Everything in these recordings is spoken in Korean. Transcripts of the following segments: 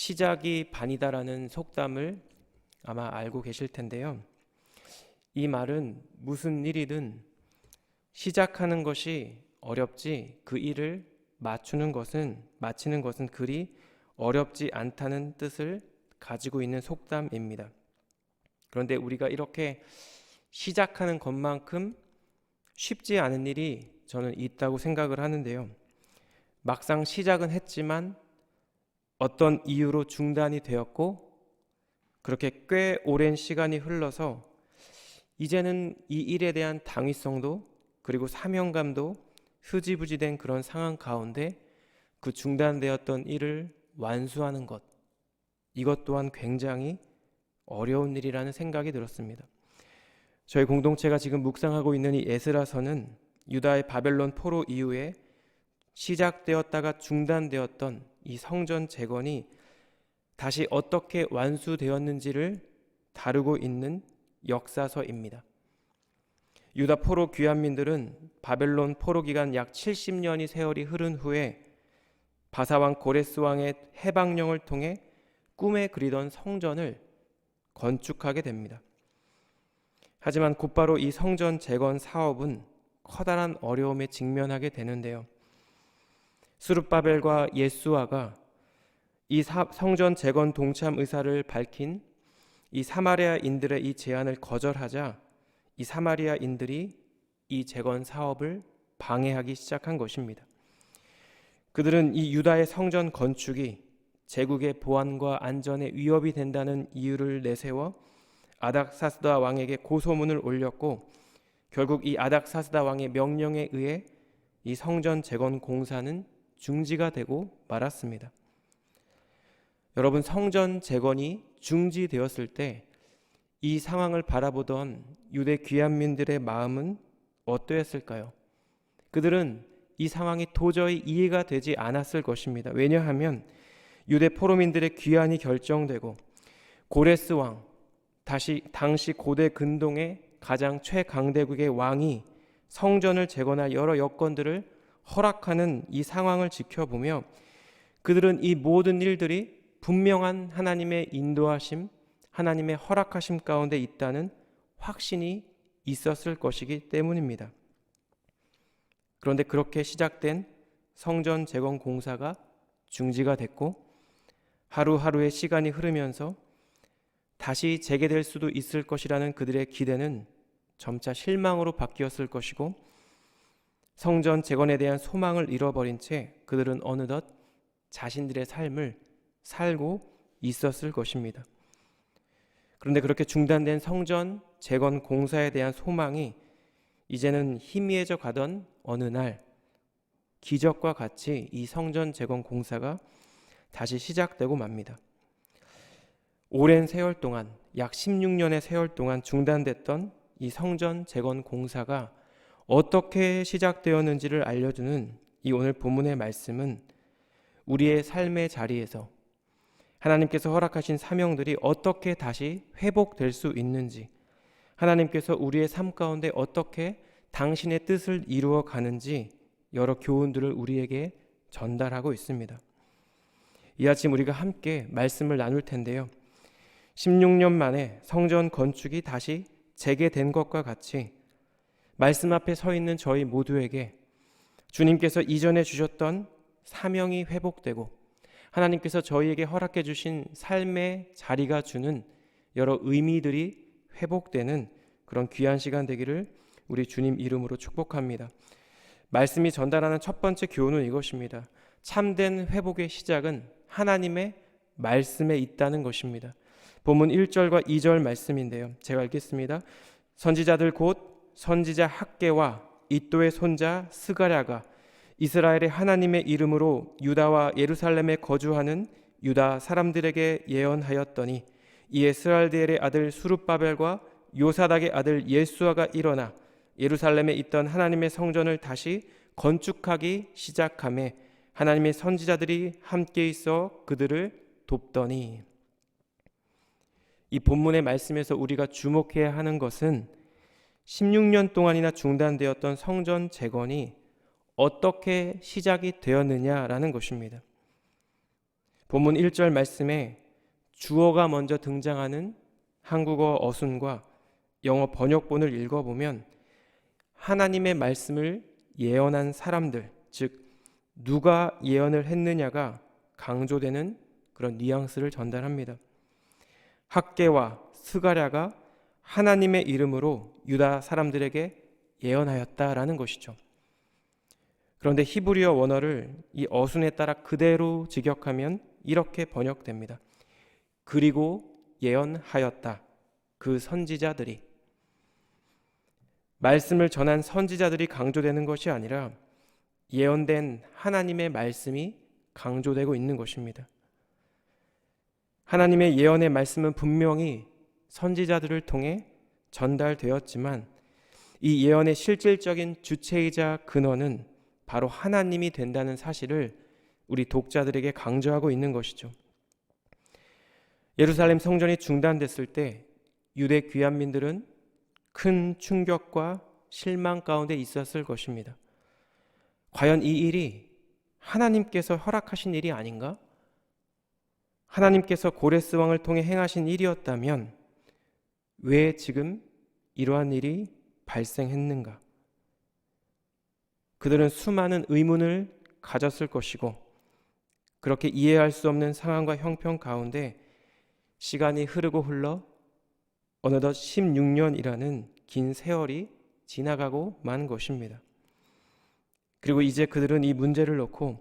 시작이 반이다라는 속담을 아마 알고 계실 텐데요. 이 말은 무슨 일이든 시작하는 것이 어렵지 그 일을 마치는 것은 그리 어렵지 않다는 뜻을 가지고 있는 속담입니다. 그런데 우리가 이렇게 시작하는 것만큼 쉽지 않은 일이 저는 있다고 생각을 하는데요. 막상 시작은 했지만 어떤 이유로 중단이 되었고 그렇게 꽤 오랜 시간이 흘러서 이제는 이 일에 대한 당위성도 그리고 사명감도 흐지부지된 그런 상황 가운데 그 중단되었던 일을 완수하는 것, 이것 또한 굉장히 어려운 일이라는 생각이 들었습니다. 저희 공동체가 지금 묵상하고 있는 이 에스라서는 유다의 바벨론 포로 이후에 시작되었다가 중단되었던 이 성전 재건이 다시 어떻게 완수되었는지를 다루고 있는 역사서입니다. 유다 포로 귀환민들은 바벨론 포로 기간 약 70년이 세월이 흐른 후에 바사왕 고레스 왕의 해방령을 통해 꿈에 그리던 성전을 건축하게 됩니다. 하지만 곧바로 이 성전 재건 사업은 커다란 어려움에 직면하게 되는데요. 스룹바벨과 예수아가 이 성전 재건 동참 의사를 밝힌 이 사마리아인들의 이 제안을 거절하자 이 사마리아인들이 이 재건 사업을 방해하기 시작한 것입니다. 그들은 이 유다의 성전 건축이 제국의 보안과 안전에 위협이 된다는 이유를 내세워 아닥사스다 왕에게 고소문을 올렸고 결국 이 아닥사스다 왕의 명령에 의해 이 성전 재건 공사는 중지가 되고 말았습니다. 여러분, 성전 재건이 중지되었을 때 이 상황을 바라보던 유대 귀환민들의 마음은 어떠했을까요? 그들은 이 상황이 도저히 이해가 되지 않았을 것입니다. 왜냐하면 유대 포로민들의 귀환이 결정되고 고레스 왕, 당시 고대 근동의 가장 최강대국의 왕이 성전을 재건할 여러 여건들을 허락하는 이 상황을 지켜보며 그들은 이 모든 일들이 분명한 하나님의 인도하심, 하나님의 허락하심 가운데 있다는 확신이 있었을 것이기 때문입니다. 그런데 그렇게 시작된 성전 재건 공사가 중지가 됐고 하루하루의 시간이 흐르면서 다시 재개될 수도 있을 것이라는 그들의 기대는 점차 실망으로 바뀌었을 것이고 성전 재건에 대한 소망을 잃어버린 채 그들은 어느덧 자신들의 삶을 살고 있었을 것입니다. 그런데 그렇게 중단된 성전 재건 공사에 대한 소망이 이제는 희미해져 가던 어느 날 기적과 같이 이 성전 재건 공사가 다시 시작되고 맙니다. 오랜 세월 동안 약 16년의 세월 동안 중단됐던 이 성전 재건 공사가 어떻게 시작되었는지를 알려주는 이 오늘 본문의 말씀은 우리의 삶의 자리에서 하나님께서 허락하신 사명들이 어떻게 다시 회복될 수 있는지, 하나님께서 우리의 삶 가운데 어떻게 당신의 뜻을 이루어 가는지 여러 교훈들을 우리에게 전달하고 있습니다. 이 아침 우리가 함께 말씀을 나눌 텐데요. 16년 만에 성전 건축이 다시 재개된 것과 같이 말씀 앞에 서 있는 저희 모두에게 주님께서 이전에 주셨던 사명이 회복되고 하나님께서 저희에게 허락해 주신 삶의 자리가 주는 여러 의미들이 회복되는 그런 귀한 시간 되기를 우리 주님 이름으로 축복합니다. 말씀이 전달하는 첫 번째 교훈은 이것입니다. 참된 회복의 시작은 하나님의 말씀에 있다는 것입니다. 본문 1절과 2절 말씀인데요. 제가 읽겠습니다. 선지자들 곧 선지자 학개와 이도의 손자 스가랴가 이스라엘의 하나님의 이름으로 유다와 예루살렘에 거주하는 유다 사람들에게 예언하였더니 이에 스알디엘의 아들 수룹바벨과 요사닥의 아들 예수아가 일어나 예루살렘에 있던 하나님의 성전을 다시 건축하기 시작하매 하나님의 선지자들이 함께 있어 그들을 돕더니. 이 본문의 말씀에서 우리가 주목해야 하는 것은 16년 동안이나 중단되었던 성전 재건이 어떻게 시작이 되었느냐라는 것입니다. 본문 1절 말씀에 주어가 먼저 등장하는 한국어 어순과 영어 번역본을 읽어보면 하나님의 말씀을 예언한 사람들, 즉 누가 예언을 했느냐가 강조되는 그런 뉘앙스를 전달합니다. 학개와 스가랴가 하나님의 이름으로 유다 사람들에게 예언하였다라는 것이죠. 그런데 히브리어 원어를 이 어순에 따라 그대로 직역하면 이렇게 번역됩니다. 그리고 예언하였다. 그 선지자들이. 말씀을 전한 선지자들이 강조되는 것이 아니라 예언된 하나님의 말씀이 강조되고 있는 것입니다. 하나님의 예언의 말씀은 분명히 선지자들을 통해 전달되었지만 이 예언의 실질적인 주체이자 근원은 바로 하나님이 된다는 사실을 우리 독자들에게 강조하고 있는 것이죠. 예루살렘 성전이 중단됐을 때 유대 귀환민들은 큰 충격과 실망 가운데 있었을 것입니다. 과연 이 일이 하나님께서 허락하신 일이 아닌가? 하나님께서 고레스 왕을 통해 행하신 일이었다면 왜 지금 이러한 일이 발생했는가? 그들은 수많은 의문을 가졌을 것이고 그렇게 이해할 수 없는 상황과 형편 가운데 시간이 흐르고 흘러 어느덧 16년이라는 긴 세월이 지나가고 만 것입니다. 그리고 이제 그들은 이 문제를 놓고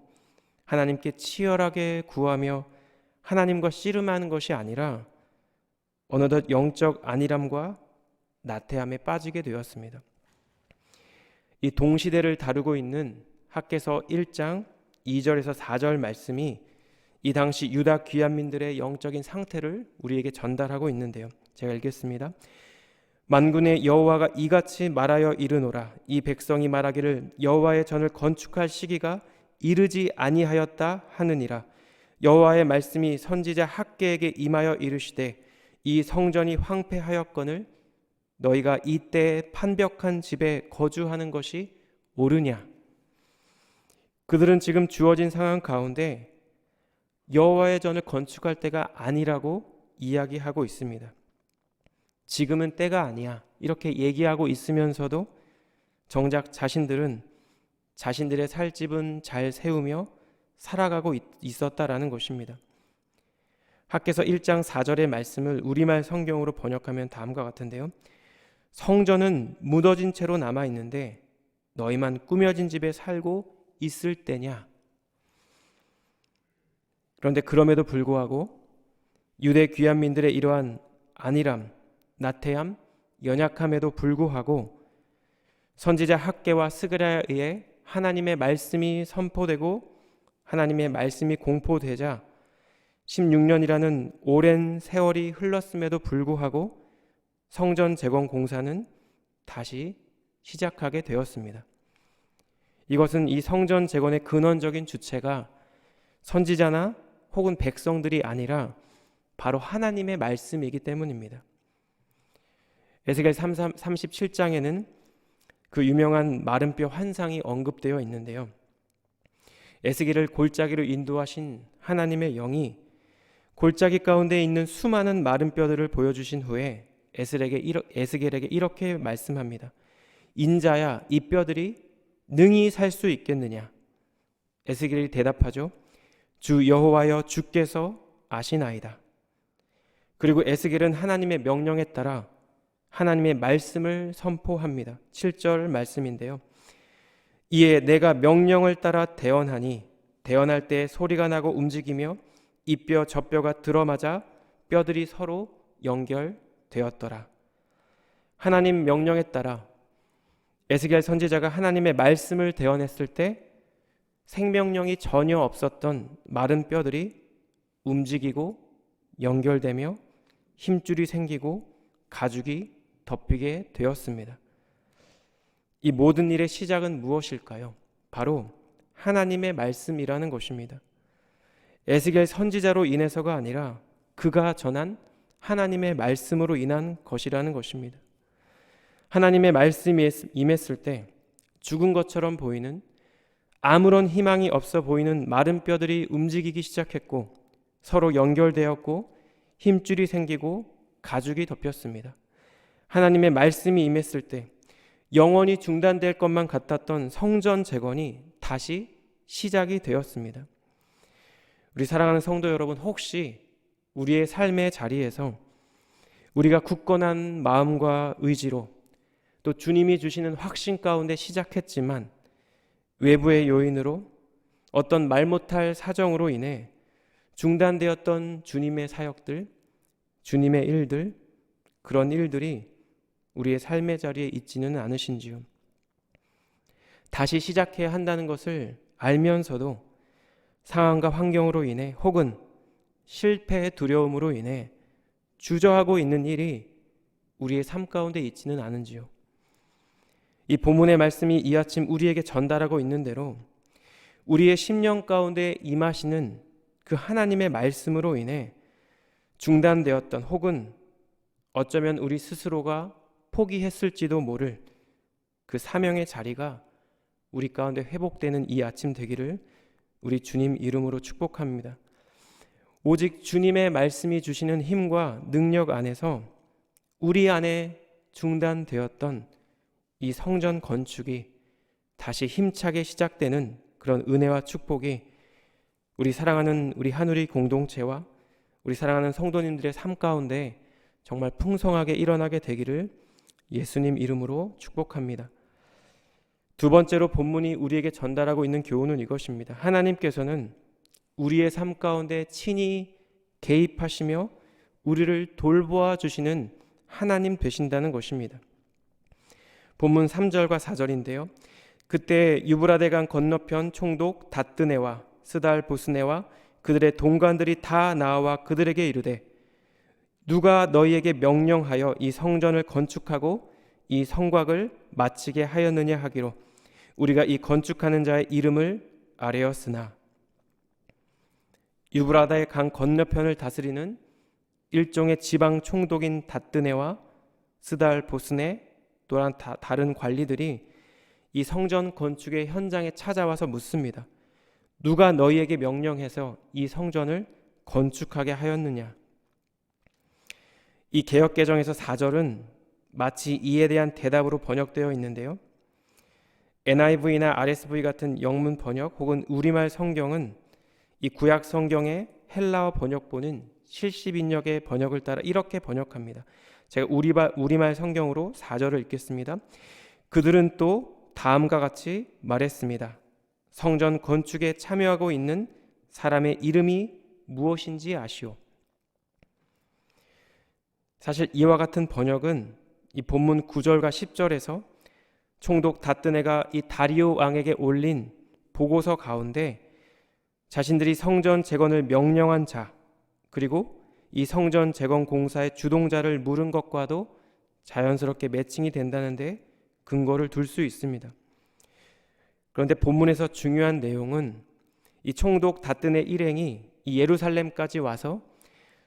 하나님께 치열하게 구하며 하나님과 씨름하는 것이 아니라 어느덧 영적 안일함과 나태함에 빠지게 되었습니다. 이 동시대를 다루고 있는 학개서 1장 2절에서 4절 말씀이 이 당시 유다 귀환민들의 영적인 상태를 우리에게 전달하고 있는데요. 제가 읽겠습니다. 만군의 여호와가 이같이 말하여 이르노라. 이 백성이 말하기를 여호와의 전을 건축할 시기가 이르지 아니하였다 하느니라. 여호와의 말씀이 선지자 학개에게 임하여 이르시되 이 성전이 황폐하였거늘 너희가 이때에 판벽한 집에 거주하는 것이 옳으냐. 그들은 지금 주어진 상황 가운데 여호와의 전을 건축할 때가 아니라고 이야기하고 있습니다. 지금은 때가 아니야 이렇게 얘기하고 있으면서도 정작 자신들은 자신들의 살 집은 잘 세우며 살아가고 있었다라는 것입니다. 학개서 1장 4절의 말씀을 우리말 성경으로 번역하면 다음과 같은데요. 성전은 무너진 채로 남아있는데 너희만 꾸며진 집에 살고 있을 때냐. 그런데 그럼에도 불구하고 유대 귀환민들의 이러한 안일함, 나태함, 연약함에도 불구하고 선지자 학개와 스가랴에 의해 하나님의 말씀이 선포되고 하나님의 말씀이 공포되자 16년이라는 오랜 세월이 흘렀음에도 불구하고 성전 재건 공사는 다시 시작하게 되었습니다. 이것은 이 성전 재건의 근원적인 주체가 선지자나 혹은 백성들이 아니라 바로 하나님의 말씀이기 때문입니다. 에스겔 37장에는 그 유명한 마른 뼈 환상이 언급되어 있는데요. 에스겔을 골짜기로 인도하신 하나님의 영이 골짜기 가운데 있는 수많은 마른 뼈들을 보여주신 후에 에스겔에게 이렇게 말씀합니다. 인자야, 이 뼈들이 능히 살 수 있겠느냐? 에스겔이 대답하죠. 주 여호와여 주께서 아시나이다. 그리고 에스겔은 하나님의 명령에 따라 하나님의 말씀을 선포합니다. 7절 말씀인데요. 이에 내가 명령을 따라 대언하니 대언할 때 소리가 나고 움직이며 이 뼈 저 뼈가 들어맞아 뼈들이 서로 연결되었더라. 하나님 명령에 따라 에스겔 선지자가 하나님의 말씀을 대언했을 때 생명력이 전혀 없었던 마른 뼈들이 움직이고 연결되며 힘줄이 생기고 가죽이 덮이게 되었습니다. 이 모든 일의 시작은 무엇일까요? 바로 하나님의 말씀이라는 것입니다. 에스겔 선지자로 인해서가 아니라 그가 전한 하나님의 말씀으로 인한 것이라는 것입니다. 하나님의 말씀이 임했을 때 죽은 것처럼 보이는 아무런 희망이 없어 보이는 마른 뼈들이 움직이기 시작했고 서로 연결되었고 힘줄이 생기고 가죽이 덮였습니다. 하나님의 말씀이 임했을 때 영원히 중단될 것만 같았던 성전 재건이 다시 시작이 되었습니다. 우리 사랑하는 성도 여러분, 혹시 우리의 삶의 자리에서 우리가 굳건한 마음과 의지로 또 주님이 주시는 확신 가운데 시작했지만 외부의 요인으로 어떤 말 못할 사정으로 인해 중단되었던 주님의 사역들, 주님의 일들, 그런 일들이 우리의 삶의 자리에 있지는 않으신지요? 다시 시작해야 한다는 것을 알면서도 상황과 환경으로 인해 혹은 실패의 두려움으로 인해 주저하고 있는 일이 우리의 삶 가운데 있지는 않은지요? 이 본문의 말씀이 이 아침 우리에게 전달하고 있는 대로 우리의 심령 가운데 임하시는 그 하나님의 말씀으로 인해 중단되었던 혹은 어쩌면 우리 스스로가 포기했을지도 모를 그 사명의 자리가 우리 가운데 회복되는 이 아침 되기를 우리 주님 이름으로 축복합니다. 오직 주님의 말씀이 주시는 힘과 능력 안에서 우리 안에 중단되었던 이 성전 건축이 다시 힘차게 시작되는 그런 은혜와 축복이 우리 사랑하는 우리 한우리 공동체와 우리 사랑하는 성도님들의 삶 가운데 정말 풍성하게 일어나게 되기를 예수님 이름으로 축복합니다. 두 번째로 본문이 우리에게 전달하고 있는 교훈은 이것입니다. 하나님께서는 우리의 삶 가운데 친히 개입하시며 우리를 돌보아 주시는 하나님 되신다는 것입니다. 본문 3절과 4절인데요. 그때 유브라데강 건너편 총독 다뜨네와 스달 보스네와 그들의 동관들이 다 나와 그들에게 이르되 누가 너희에게 명령하여 이 성전을 건축하고 이 성곽을 마치게 하였느냐 하기로 우리가 이 건축하는 자의 이름을 아뢰었으나. 유브라데 강 건너편을 다스리는 일종의 지방 총독인 다뜨네와 스달 보스네 또한 다른 관리들이 이 성전 건축의 현장에 찾아와서 묻습니다. 누가 너희에게 명령해서 이 성전을 건축하게 하였느냐? 이 개역개정에서 4절은 마치 이에 대한 대답으로 번역되어 있는데요. NIV나 RSV 같은 영문 번역 혹은 우리말 성경은 이 구약 성경의 헬라어 번역본은 70인역의 번역을 따라 이렇게 번역합니다. 제가 우리말 성경으로 4절을 읽겠습니다. 그들은 또 다음과 같이 말했습니다. 성전 건축에 참여하고 있는 사람의 이름이 무엇인지 아시오. 사실 이와 같은 번역은 이 본문 9절과 10절에서 총독 다뜨네가 이 다리오 왕에게 올린 보고서 가운데 자신들이 성전 재건을 명령한 자 그리고 이 성전 재건 공사의 주동자를 물은 것과도 자연스럽게 매칭이 된다는데 근거를 둘 수 있습니다. 그런데 본문에서 중요한 내용은 이 총독 다뜨네 일행이 이 예루살렘까지 와서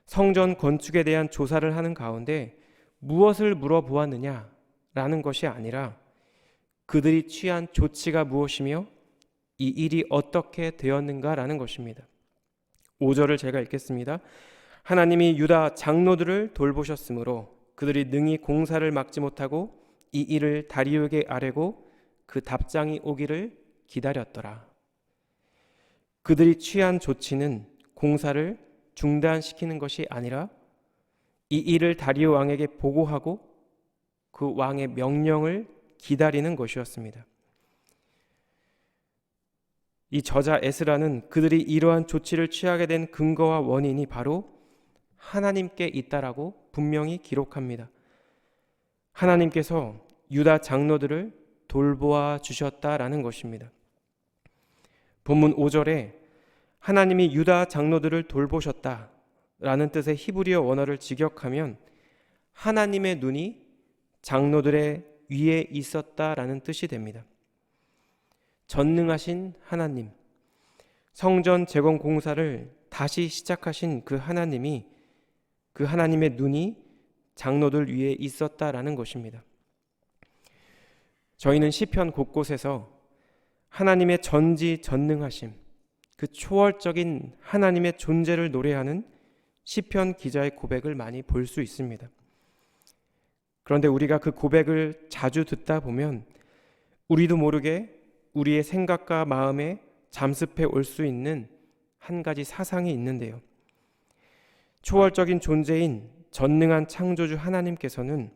성전 건축에 대한 조사를 하는 가운데 무엇을 물어보았느냐라는 것이 아니라 그들이 취한 조치가 무엇이며 이 일이 어떻게 되었는가라는 것입니다. 5절을 제가 읽겠습니다. 하나님이 유다 장로들을 돌보셨으므로 그들이 능히 공사를 막지 못하고 이 일을 다리오에게 아뢰고 그 답장이 오기를 기다렸더라. 그들이 취한 조치는 공사를 중단시키는 것이 아니라 이 일을 다리오 왕에게 보고하고 그 왕의 명령을 기다리는 것이었습니다. 이 저자 에스라는 그들이 이러한 조치를 취하게 된 근거와 원인이 바로 하나님께 있다라고 분명히 기록합니다. 하나님께서 유다 장로들을 돌보아 주셨다라는 것입니다. 본문 5절에 하나님이 유다 장로들을 돌보셨다라는 뜻의 히브리어 원어를 직역하면 하나님의 눈이 장로들의 위에 있었다라는 뜻이 됩니다. 전능하신 하나님, 성전 재건 공사를 다시 시작하신 그 하나님이 그 하나님의 눈이 장로들 위에 있었다라는 것입니다. 저희는 시편 곳곳에서 하나님의 전지전능하심, 그 초월적인 하나님의 존재를 노래하는 시편 기자의 고백을 많이 볼 수 있습니다. 그런데 우리가 그 고백을 자주 듣다 보면 우리도 모르게 우리의 생각과 마음에 잠습해 올 수 있는 한 가지 사상이 있는데요. 초월적인 존재인 전능한 창조주 하나님께서는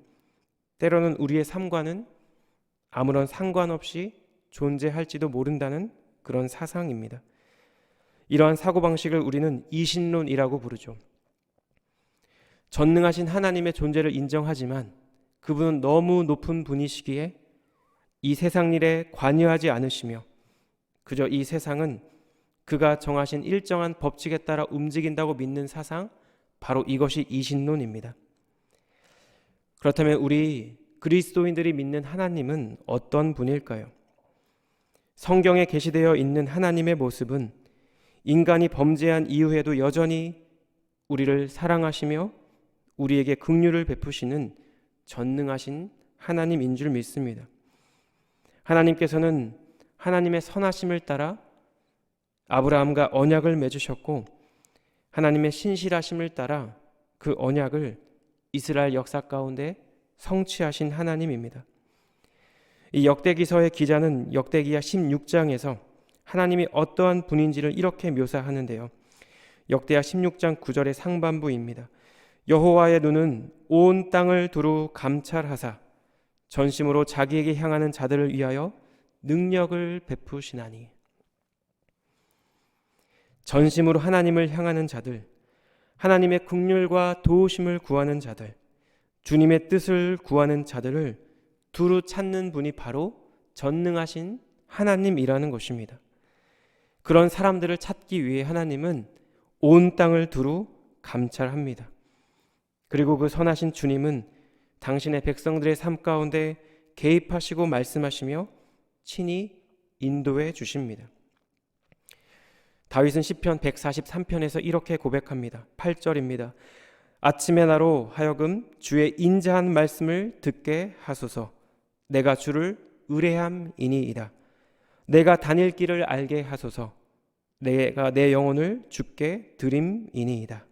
때로는 우리의 삶과는 아무런 상관없이 존재할지도 모른다는 그런 사상입니다. 이러한 사고방식을 우리는 이신론이라고 부르죠. 전능하신 하나님의 존재를 인정하지만 그분은 너무 높은 분이시기에 이 세상 일에 관여하지 않으시며 그저 이 세상은 그가 정하신 일정한 법칙에 따라 움직인다고 믿는 사상, 바로 이것이 이신론입니다. 그렇다면 우리 그리스도인들이 믿는 하나님은 어떤 분일까요? 성경에 게시되어 있는 하나님의 모습은 인간이 범죄한 이후에도 여전히 우리를 사랑하시며 우리에게 긍휼을 베푸시는 전능하신 하나님인 줄 믿습니다. 하나님께서는 하나님의 선하심을 따라 아브라함과 언약을 맺으셨고 하나님의 신실하심을 따라 그 언약을 이스라엘 역사 가운데 성취하신 하나님입니다. 이 역대기서의 기자는 역대기야 16장에서 하나님이 어떠한 분인지를 이렇게 묘사하는데요. 역대하 16장 9절의 상반부입니다. 여호와의 눈은 온 땅을 두루 감찰하사 전심으로 자기에게 향하는 자들을 위하여 능력을 베푸시나니. 전심으로 하나님을 향하는 자들, 하나님의 긍휼과 도우심을 구하는 자들, 주님의 뜻을 구하는 자들을 두루 찾는 분이 바로 전능하신 하나님이라는 것입니다. 그런 사람들을 찾기 위해 하나님은 온 땅을 두루 감찰합니다. 그리고 그 선하신 주님은 당신의 백성들의 삶 가운데 개입하시고 말씀하시며 친히 인도해 주십니다. 다윗은 시편 143편에서 이렇게 고백합니다. 8절입니다. 아침에 나로 하여금 주의 인자한 말씀을 듣게 하소서. 내가 주를 의뢰함이니이다. 내가 다닐 길을 알게 하소서. 내가 내 영혼을 주께 드림이니이다.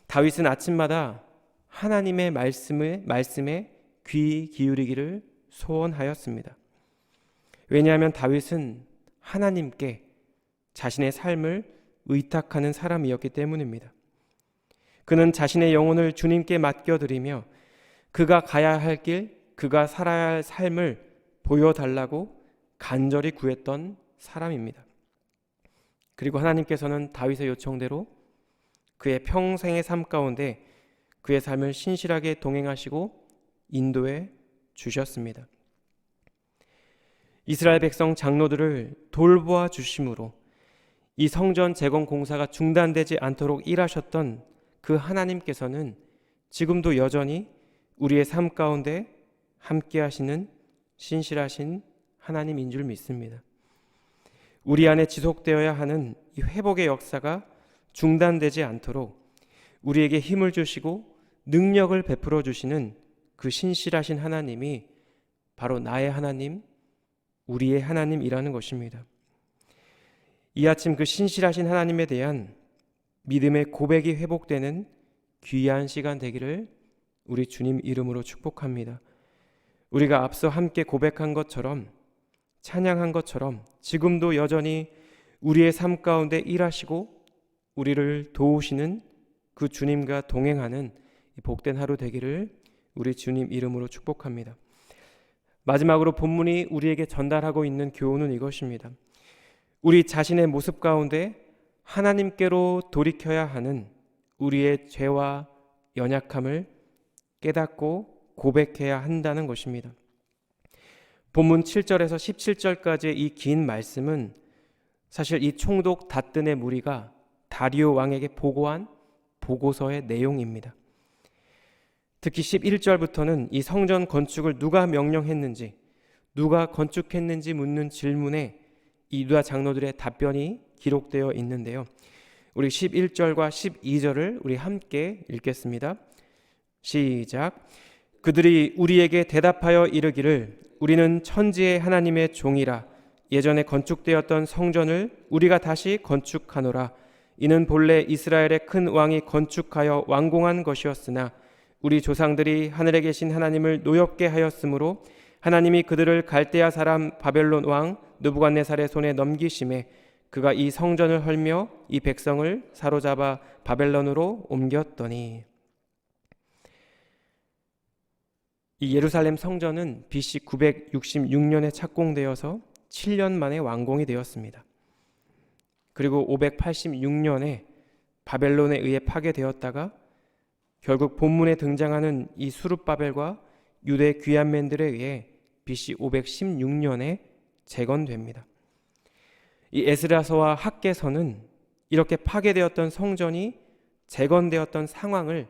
다윗은 아침마다 하나님의 말씀에 귀 기울이기를 소원하였습니다. 왜냐하면 다윗은 하나님께 자신의 삶을 의탁하는 사람이었기 때문입니다. 그는 자신의 영혼을 주님께 맡겨드리며 그가 가야 할 길, 그가 살아야 할 삶을 보여달라고 간절히 구했던 사람입니다. 그리고 하나님께서는 다윗의 요청대로 그의 평생의 삶 가운데 그의 삶을 신실하게 동행하시고 인도해 주셨습니다. 이스라엘 백성 장로들을 돌보아 주심으로 이 성전 재건 공사가 중단되지 않도록 일하셨던 그 하나님께서는 지금도 여전히 우리의 삶 가운데 함께 하시는 신실하신 하나님인 줄 믿습니다. 우리 안에 지속되어야 하는 이 회복의 역사가 중단되지 않도록 우리에게 힘을 주시고 능력을 베풀어 주시는 그 신실하신 하나님이 바로 나의 하나님, 우리의 하나님이라는 것입니다. 이 아침 그 신실하신 하나님에 대한 믿음의 고백이 회복되는 귀한 시간 되기를 우리 주님 이름으로 축복합니다. 우리가 앞서 함께 고백한 것처럼, 찬양한 것처럼 지금도 여전히 우리의 삶 가운데 일하시고 우리를 도우시는 그 주님과 동행하는 복된 하루 되기를 우리 주님 이름으로 축복합니다. 마지막으로 본문이 우리에게 전달하고 있는 교훈은 이것입니다. 우리 자신의 모습 가운데 하나님께로 돌이켜야 하는 우리의 죄와 연약함을 깨닫고 고백해야 한다는 것입니다. 본문 7절에서 17절까지의 이 긴 말씀은 사실 이 총독 다뜬의 무리가 다리오 왕에게 보고한 보고서의 내용입니다. 특히 11절부터는 이 성전 건축을 누가 명령했는지, 누가 건축했는지 묻는 질문에 이 유다 장로들의 답변이 기록되어 있는데요. 우리 11절과 12절을 우리 함께 읽겠습니다. 시작. 그들이 우리에게 대답하여 이르기를 우리는 천지의 하나님의 종이라 예전에 건축되었던 성전을 우리가 다시 건축하노라. 이는 본래 이스라엘의 큰 왕이 건축하여 완공한 것이었으나 우리 조상들이 하늘에 계신 하나님을 노엽게 하였으므로 하나님이 그들을 갈대아 사람 바벨론 왕 느부갓네살의 손에 넘기심에 그가 이 성전을 헐며 이 백성을 사로잡아 바벨론으로 옮겼더니. 이 예루살렘 성전은 BC 966년에 착공되어서 7년 만에 완공이 되었습니다. 그리고 586년에 바벨론에 의해 파괴되었다가 결국 본문에 등장하는 이 수룹바벨과 유대 귀한맨들에 의해 BC 516년에 재건됩니다. 이 에스라서와 학개서는 이렇게 파괴되었던 성전이 재건되었던 상황을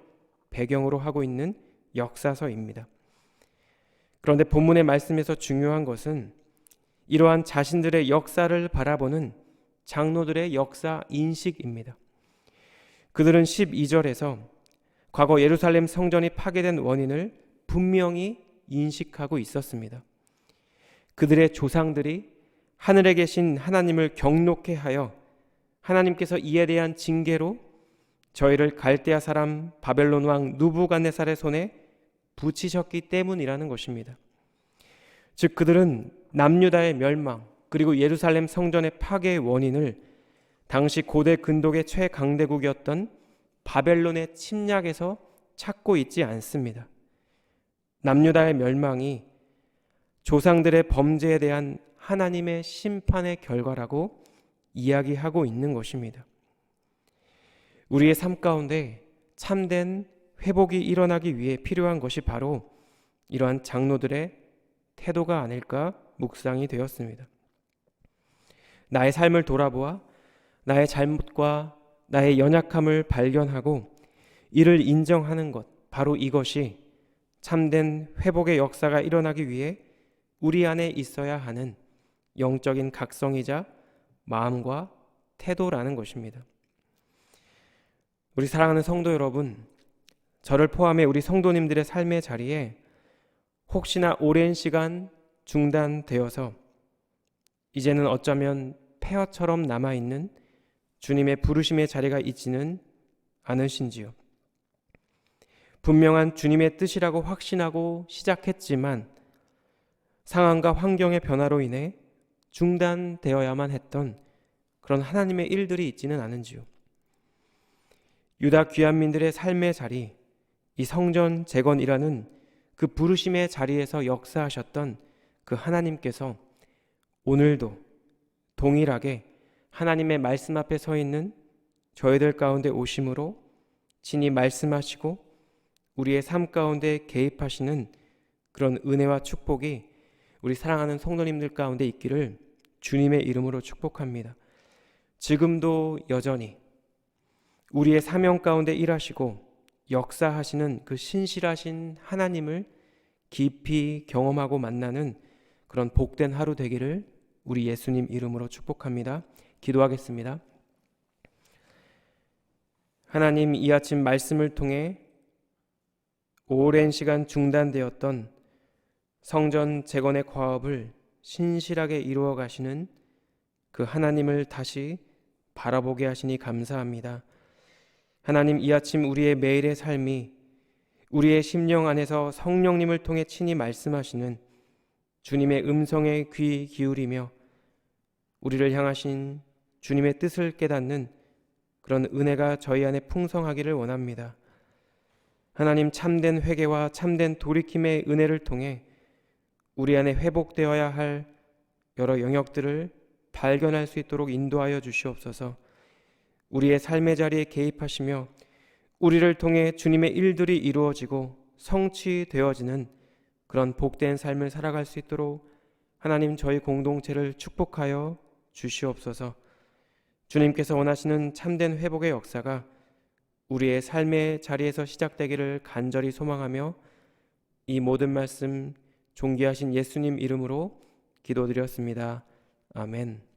배경으로 하고 있는 역사서입니다. 그런데 본문의 말씀에서 중요한 것은 이러한 자신들의 역사를 바라보는 장로들의 역사 인식입니다. 그들은 12절에서 과거 예루살렘 성전이 파괴된 원인을 분명히 인식하고 있었습니다. 그들의 조상들이 하늘에 계신 하나님을 경노케 하여 하나님께서 이에 대한 징계로 저희를 갈대아 사람 바벨론 왕 느부갓네살의 손에 붙이셨기 때문이라는 것입니다. 즉 그들은 남유다의 멸망 그리고 예루살렘 성전의 파괴의 원인을 당시 고대 근동의 최강대국이었던 바벨론의 침략에서 찾고 있지 않습니다. 남유다의 멸망이 조상들의 범죄에 대한 하나님의 심판의 결과라고 이야기하고 있는 것입니다. 우리의 삶 가운데 참된 회복이 일어나기 위해 필요한 것이 바로 이러한 장로들의 태도가 아닐까 묵상이 되었습니다. 나의 삶을 돌아보아 나의 잘못과 나의 연약함을 발견하고 이를 인정하는 것, 바로 이것이 참된 회복의 역사가 일어나기 위해 우리 안에 있어야 하는 영적인 각성이자 마음과 태도라는 것입니다. 우리 사랑하는 성도 여러분, 저를 포함해 우리 성도님들의 삶의 자리에 혹시나 오랜 시간 중단되어서 이제는 어쩌면 폐허처럼 남아있는 주님의 부르심의 자리가 있지는 않으신지요? 분명한 주님의 뜻이라고 확신하고 시작했지만 상황과 환경의 변화로 인해 중단되어야만 했던 그런 하나님의 일들이 있지는 않은지요? 유다 귀한민들의 삶의 자리, 이 성전 재건이라는 그 부르심의 자리에서 역사하셨던 그 하나님께서 오늘도 동일하게 하나님의 말씀 앞에 서 있는 저희들 가운데 오심으로 친히 말씀하시고 우리의 삶 가운데 개입하시는 그런 은혜와 축복이 우리 사랑하는 성도님들 가운데 있기를 주님의 이름으로 축복합니다. 지금도 여전히 우리의 사명 가운데 일하시고 역사하시는 그 신실하신 하나님을 깊이 경험하고 만나는 그런 복된 하루 되기를 우리 예수님 이름으로 축복합니다. 기도하겠습니다. 하나님, 이 아침 말씀을 통해 오랜 시간 중단되었던 성전 재건의 과업을 신실하게 이루어 가시는 그 하나님을 다시 바라보게 하시니 감사합니다. 하나님, 이 아침 우리의 매일의 삶이 우리의 심령 안에서 성령님을 통해 친히 말씀하시는 주님의 음성에 귀 기울이며 우리를 향하신 주님의 뜻을 깨닫는 그런 은혜가 저희 안에 풍성하기를 원합니다. 하나님, 참된 회개와 참된 돌이킴의 은혜를 통해 우리 안에 회복되어야 할 여러 영역들을 발견할 수 있도록 인도하여 주시옵소서. 우리의 삶의 자리에 개입하시며 우리를 통해 주님의 일들이 이루어지고 성취되어지는 그런 복된 삶을 살아갈 수 있도록 하나님, 저희 공동체를 축복하여 주시옵소서. 주님께서 원하시는 참된 회복의 역사가 우리의 삶의 자리에서 시작되기를 간절히 소망하며 이 모든 말씀 존귀하신 예수님 이름으로 기도드렸습니다. 아멘.